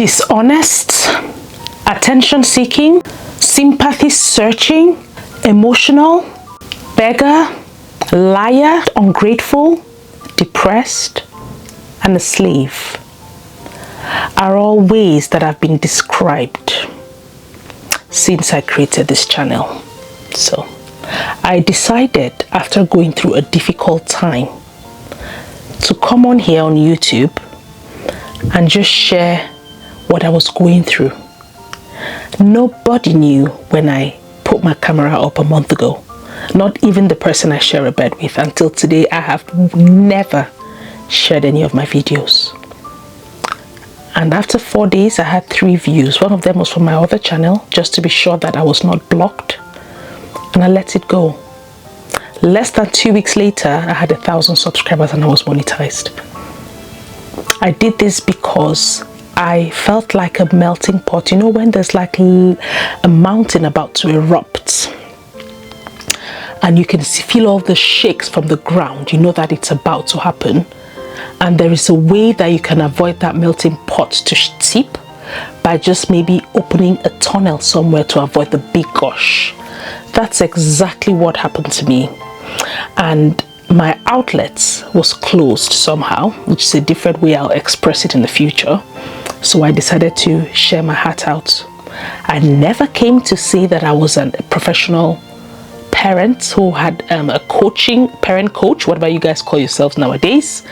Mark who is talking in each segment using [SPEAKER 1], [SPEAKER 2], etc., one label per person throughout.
[SPEAKER 1] dishonest, attention seeking, sympathy searching, emotional, beggar, liar, ungrateful, depressed, and a slave are all ways that have been described since I created this channel. So I decided, after going through a difficult time, to come on here on YouTube and just share what I was going through. Nobody knew when I put my camera up a month ago, not even the person I share a bed with. Until today, I have never shared any of my videos. And after 4 days, I had 3 views. One of them was from my other channel, just to be sure that I was not blocked, and I let it go. Less than 2 weeks later, I had 1,000 subscribers and I was monetized. I did this because I felt like a melting pot. You know, when there's like a mountain about to erupt and you can feel all the shakes from the ground, you know that it's about to happen. And there is a way that you can avoid that melting pot to tip by just maybe opening a tunnel somewhere to avoid the big gush. That's exactly what happened to me. And my outlet was closed somehow, which is a different way I'll express it in the future. So I decided to share my heart out. I never came to say that I was a professional parent who had a parent coach, whatever you guys call yourselves nowadays.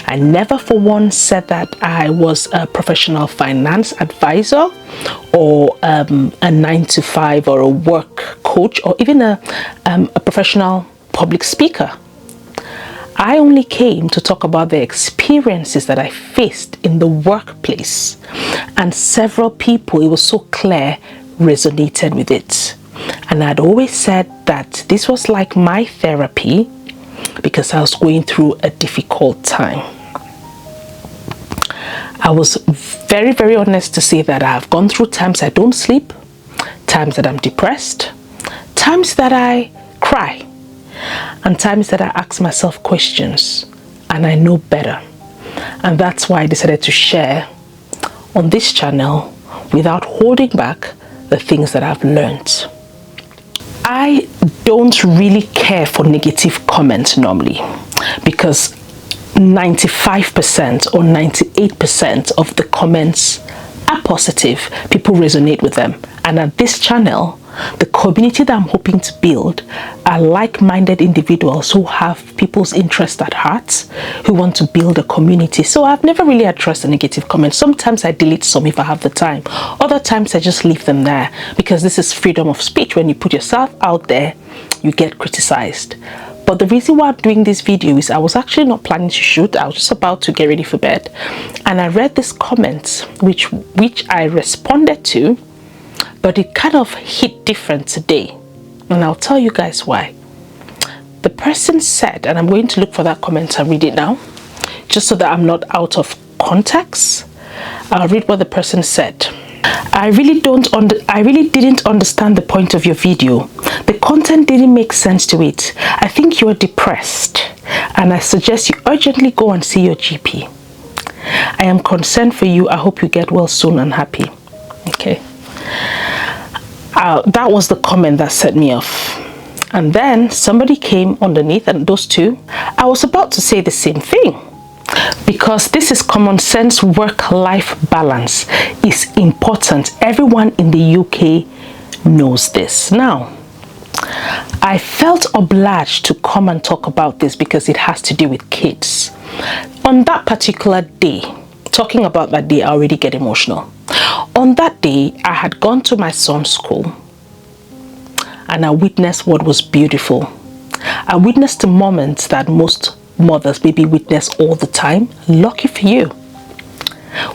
[SPEAKER 1] I never for one said that I was a professional finance advisor or a 9-to-5 or a work coach or even a professional public speaker. I only came to talk about the experiences that I faced in the workplace, and several people, it was so clear, resonated with it. And I'd always said that this was like my therapy because I was going through a difficult time. I was very, very honest to say that I've gone through times I don't sleep, times that I'm depressed, times that I cry, and times that I ask myself questions and I know better. And that's why I decided to share on this channel without holding back the things that I've learned. I don't really care for negative comments normally because 95% or 98% of the comments are positive. People resonate with them. And at this channel, the community that I'm hoping to build are like-minded individuals who have people's interest at heart, who want to build a community. So I've never really addressed the negative comments. Sometimes I delete some if I have the time. Other times I just leave them there because this is freedom of speech. When you put yourself out there, you get criticized. But the reason why I'm doing this video is I was actually not planning to shoot. I was just about to get ready for bed. And I read this comment, which I responded to, but it kind of hit different today. And I'll tell you guys why. The person said, and I'm going to look for that comment and read it now, just so that I'm not out of context. I'll read what the person said. I really didn't understand the point of your video. The content didn't make sense to it. I think you are depressed, and I suggest you urgently go and see your GP. I am concerned for you. I hope you get well soon and happy. Okay. That was the comment that set me off. And then somebody came underneath, and those two, I was about to say the same thing. Because this is common sense. Work-life balance is important. Everyone in the UK knows this. Now, I felt obliged to come and talk about this because it has to do with kids. On that particular day, talking about that day, I already get emotional. On that day, I had gone to my son's school and I witnessed what was beautiful. I witnessed the moments that most mothers maybe witness all the time. Lucky for you.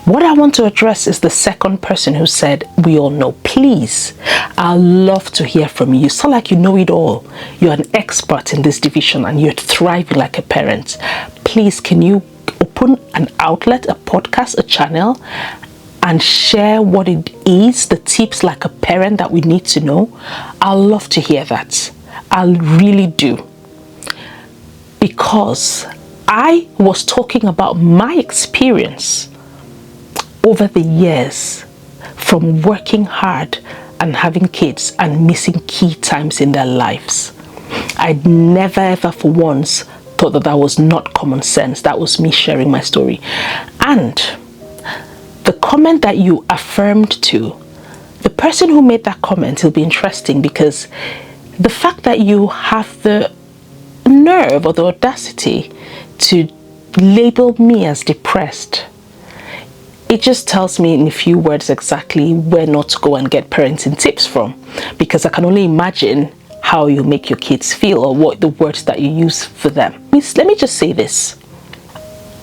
[SPEAKER 1] What I want to address is the second person who said, we all know. Please, I'd love to hear from you. You sound like you know it all. You're an expert in this division and you're thriving like a parent. Please, can you open an outlet, a podcast, a channel, and share what it is, the tips like a parent that we need to know? I'd love to hear that. I really do. Because I was talking about my experience over the years from working hard and having kids and missing key times in their lives. I'd never ever for once thought that that was not common sense. That was me sharing my story. And the comment that you affirmed to, the person who made that comment, will be interesting, because the fact that you have the nerve or the audacity to label me as depressed, it just tells me in a few words exactly where not to go and get parenting tips from, because I can only imagine how you make your kids feel or what the words that you use for them. Let me just say this.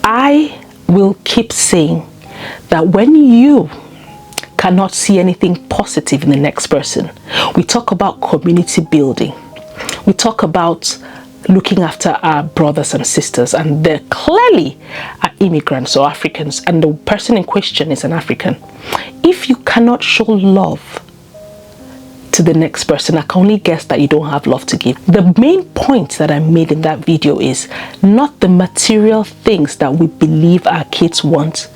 [SPEAKER 1] I will keep saying that when you cannot see anything positive in the next person, we talk about community building. We talk about looking after our brothers and sisters, and they clearly are immigrants or Africans, and the person in question is an African. If you cannot show love to the next person, I can only guess that you don't have love to give. The main point that I made in that video is not the material things that we believe our kids want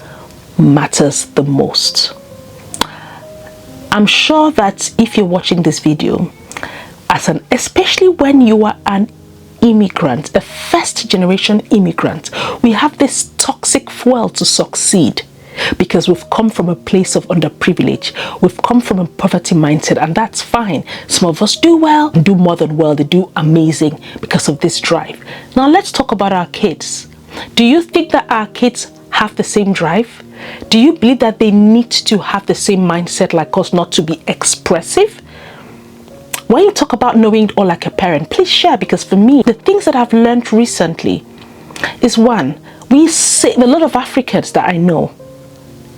[SPEAKER 1] matters the most. I'm sure that if you're watching this video, especially when you are an immigrant, a first generation immigrant, we have this toxic fuel to succeed, because we've come from a place of underprivilege. We've come from a poverty mindset, and that's fine. Some of us do well, do more than well, they do amazing because of this drive. Now let's talk about our kids. Do you think that our kids have the same drive? Do you believe that they need to have the same mindset like us, not to be expressive? When you talk about knowing all like a parent, please share, because for me, the things that I've learned recently is, one, a lot of Africans that I know,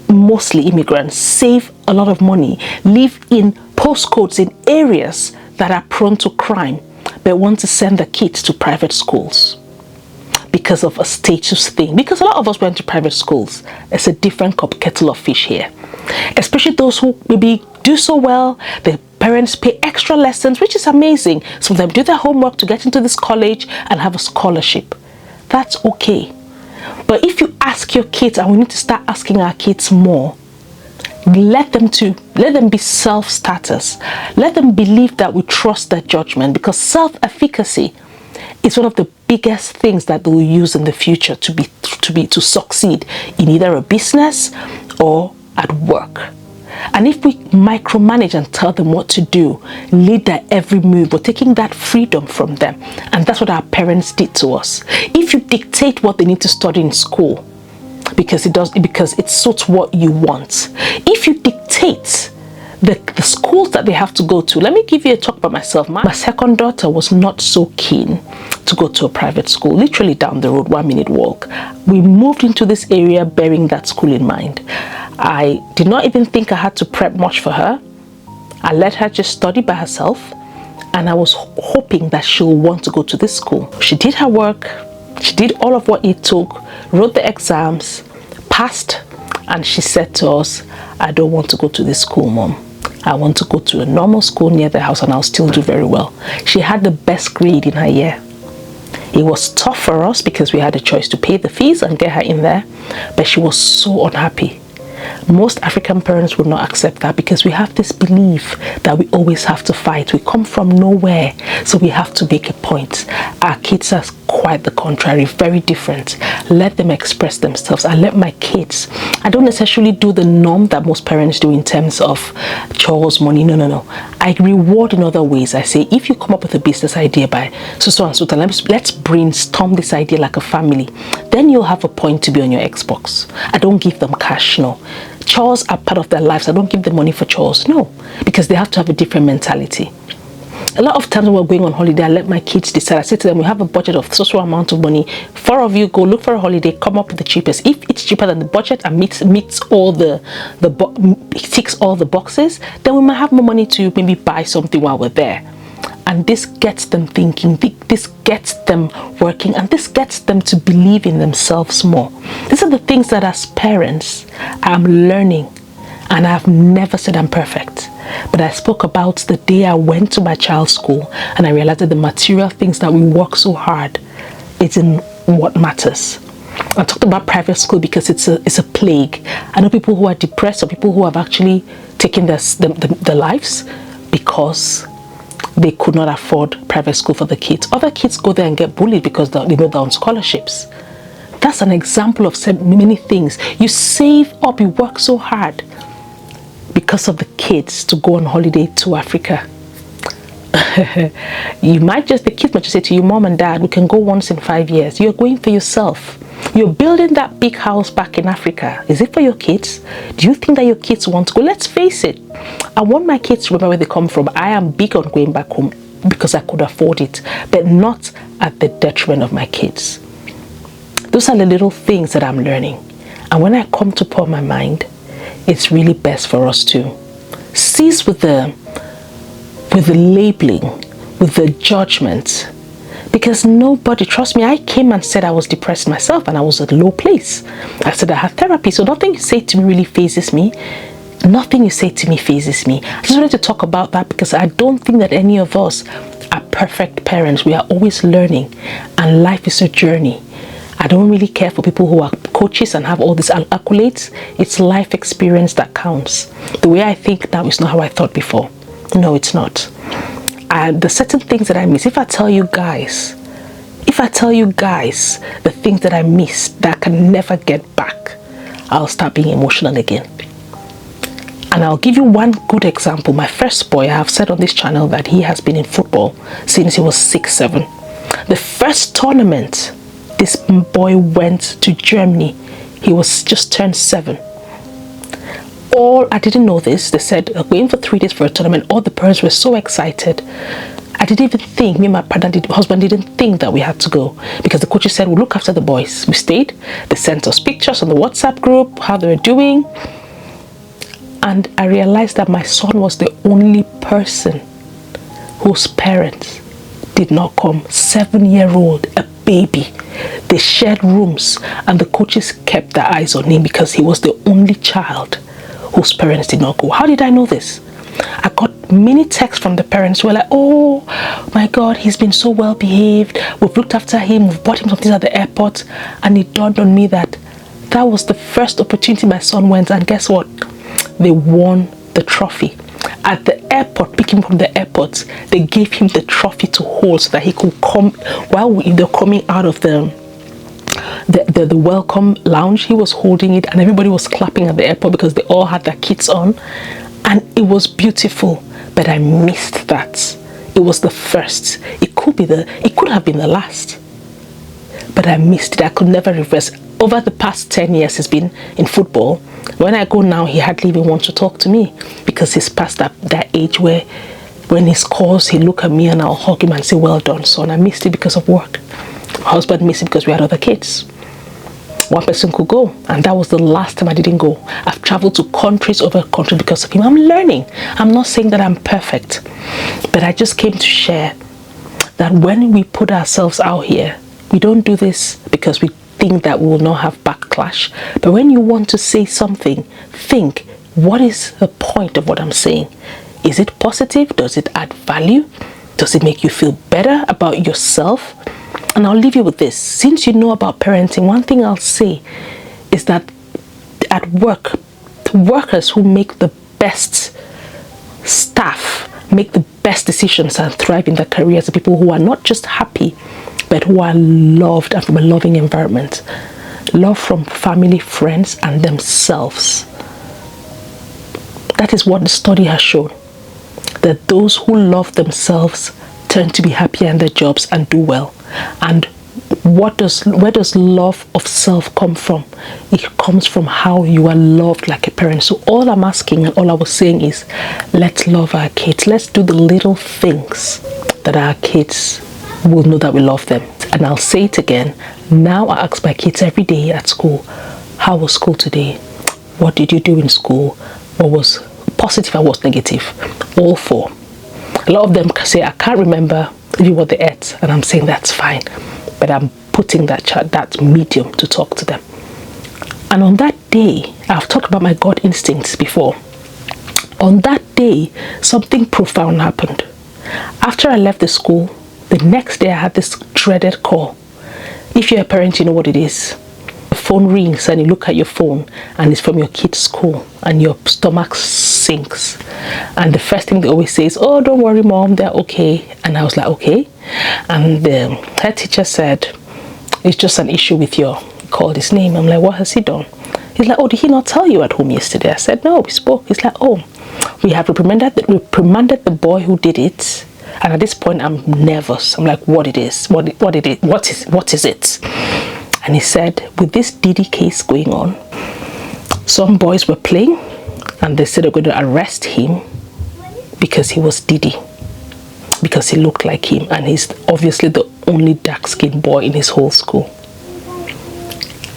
[SPEAKER 1] mostly immigrants, save a lot of money, live in postcodes in areas that are prone to crime, but want to send their kids to private schools because of a status thing. Because a lot of us went to private schools. It's a different kettle of fish here. Especially those who maybe do so well, the parents pay extra lessons, which is amazing. Some of them do their homework to get into this college and have a scholarship. That's okay. But if you ask your kids, and we need to start asking our kids more, let them be self-starters. Let them believe that we trust their judgment, because self-efficacy is one of the biggest things that they'll use in the future to succeed in either a business or at work. And if we micromanage and tell them what to do, lead their every move, we're taking that freedom from them. And that's what our parents did to us. If you dictate what they need to study in school, because it suits what you want. If you dictate the schools that they have to go to, let me give you a talk about myself. My second daughter was not so keen to go to a private school, literally down the road, 1 minute walk. We moved into this area bearing that school in mind. I did not even think I had to prep much for her. I let her just study by herself, and I was hoping that she'll want to go to this school. She did her work, she did all of what it took, wrote the exams, passed, and she said to us, "I don't want to go to this school, Mom. I want to go to a normal school near the house and I'll still do very well." She had the best grade in her year. It was tough for us because we had a choice to pay the fees and get her in there, but she was so unhappy. Most African parents would not accept that, because we have this belief that we always have to fight. We come from nowhere, so we have to make a point. Our kids are quite the contrary, very different. Let them express themselves. I let my kids, I don't necessarily do the norm that most parents do in terms of chores, money. No. I reward in other ways. I say, if you come up with a business idea by so and so, let's brainstorm this idea like a family. Then you'll have a point to be on your Xbox. I don't give them cash, no. Chores are part of their lives. I don't give them money for chores, no, because they have to have a different mentality. A lot of times when we're going on holiday, I let my kids decide. I say to them, we have a budget of so amount of money. 4 of you go look for a holiday, come up with the cheapest. If it's cheaper than the budget and ticks all the boxes, then we might have more money to maybe buy something while we're there. And this gets them thinking, this gets them working, and this gets them to believe in themselves more. These are the things that as parents I'm learning, and I've never said I'm perfect. But I spoke about the day I went to my child's school and I realized that the material things that we work so hard is in what matters. I talked about private school because it's a plague. I know people who are depressed or people who have actually taken their lives because they could not afford private school for the kids. Other kids go there and get bullied because they know they're on scholarships. That's an example of many things. You save up, you work so hard because of the kids to go on holiday to Africa. The kids might just say to you, Mom and Dad, we can go once in 5 years. You're going for yourself. You're building that big house back in Africa. Is it for your kids? Do you think that your kids want to go? Let's face it. I want my kids to remember where they come from. I am big on going back home because I could afford it, but not at the detriment of my kids. Those are the little things that I'm learning. And when I come to pour my mind, it's really best for us to cease with the labeling, with the judgment. Because nobody, trust me, I came and said I was depressed myself and I was at a low place. I said I had therapy, so nothing you say to me really phases me. Nothing you say to me phases me. I just wanted to talk about that because I don't think that any of us are perfect parents. We are always learning and life is a journey. I don't really care for people who are coaches and have all these accolades. It's life experience that counts. The way I think now is not how I thought before. No, it's not. The certain things that I miss, if I tell you guys the things that I miss that I can never get back, I'll start being emotional again. And I'll give you one good example. My first boy, I have said on this channel that he has been in football since he was 6, 7. The first tournament this boy went to Germany, he was just turned 7. I didn't know this. They said going for 3 days for a tournament. All the parents were so excited. I didn't even think, me and my husband didn't think that we had to go because the coaches said we'll look after the boys. We stayed. They sent us pictures on the WhatsApp group, how they were doing. And I realized that my son was the only person whose parents did not come. 7-year-old, a baby. They shared rooms and the coaches kept their eyes on him because he was the only child whose parents did not go. How did I know this? I got many texts from the parents who were like, oh my God, he's been so well behaved. We've looked after him. We've bought him something at the airport. And it dawned on me that was the first opportunity my son went. And guess what? They won the trophy. At the airport, picking him from the airport, they gave him the trophy to hold so that he could come while they're coming out of the welcome lounge. He was holding it and everybody was clapping at the airport because they all had their kits on, and it was beautiful. But I missed that. It was the first. It could have been the last, but I missed it. I could never reverse. Over the past 10 years he's been in football. When I go now, he hardly even wants to talk to me because he's past that age where when he scores, he look at me and I'll hug him and say, well done, son. I missed it because of work. My husband missed it because we had other kids. One person could go, and that was the last time I didn't go. I've traveled to countries over countries because of him. I'm learning. I'm not saying that I'm perfect, but I just came to share that when we put ourselves out here, we don't do this because we think that we will not have backlash. But when you want to say something, think, what is the point of what I'm saying? Is it positive? Does it add value? Does it make you feel better about yourself? And I'll leave you with this. Since you know about parenting, one thing I'll say is that at work, the workers who make the best staff, make the best decisions and thrive in their careers, the people who are not just happy, but who are loved and from a loving environment. Love from family, friends, and themselves. That is what the study has shown. That those who love themselves tend to be happier in their jobs and do well. And where does love of self come from? It comes from how you are loved like a parent. So all I'm asking and all I was saying is, let's love our kids. Let's do the little things that our kids will know that we love them. And I'll say it again. Now I ask my kids every day at school, how was school today? What did you do in school? What was positive and what was negative? All 4. A lot of them say, I can't remember even what they ate, and I'm saying that's fine, but I'm putting that medium to talk to them. And on that day, I've talked about my God instincts before. On that day, something profound happened. After I left the school, the next day I had this dreaded call. If you're a parent, you know what it is. phone rings and you look at your phone and it's from your kid's school and your stomach sinks. And the first thing they always say is, oh, don't worry, mom, they're okay. And I was like, okay. And the head teacher said, it's just an issue with your, he called his name. I'm like, what has he done? He's like, oh, did he not tell you at home yesterday? I said, no, we spoke. He's like, oh, we have reprimanded the boy who did it. And at this point, I'm nervous. I'm like, what is it? And he said, with this Diddy case going on, some boys were playing and they said they're going to arrest him because he was Diddy, because he looked like him, and he's obviously the only dark-skinned boy in his whole school.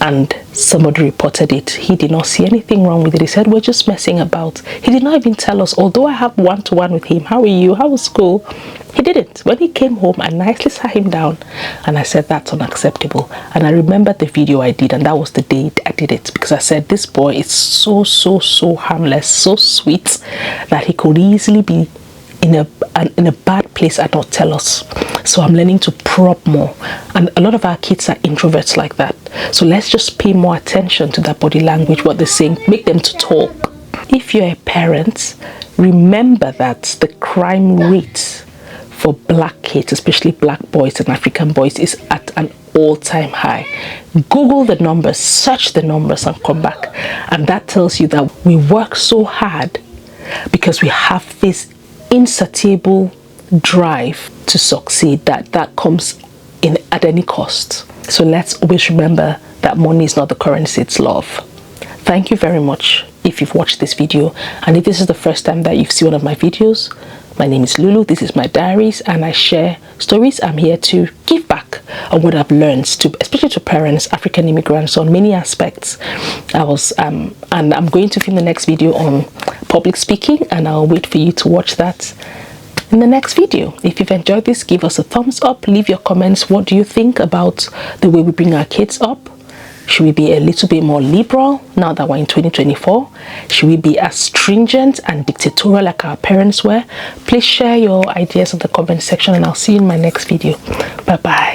[SPEAKER 1] And somebody reported it. He did not see anything wrong with it. He said, we're just messing about. He did not even tell us, although I have one-to-one with him, how are you, how was school? He didn't. When he came home, I nicely sat him down and I said, that's unacceptable. And I remembered the video I did, and that was the day I did it, because I said, this boy is so harmless, so sweet, that he could easily be in a bad place and not tell us. So I'm learning to probe more, and a lot of our kids are introverts like that. So let's just pay more attention to that body language, what they're saying, make them to talk. If you're a parent, remember that the crime rate for black kids, especially black boys and African boys, is at an all-time high. Google the numbers, search the numbers and come back, and that tells you that we work so hard because we have this insatiable drive to succeed that comes in at any cost. So let's always remember that money is not the currency, it's love. Thank you very much if you've watched this video, and if this is the first time that you've seen one of my videos, my name is Lulu, this is my diaries, and I share stories. I'm here to give back on what I've learned, especially to parents, African immigrants, on many aspects. And I'm going to film the next video on public speaking, and I'll wait for you to watch that in the next video. If you've enjoyed this, give us a thumbs up, leave your comments. What do you think about the way we bring our kids up? Should we be a little bit more liberal now that we're in 2024? Should we be as stringent and dictatorial like our parents were? Please share your ideas in the comment section, and I'll see you in my next video. Bye bye.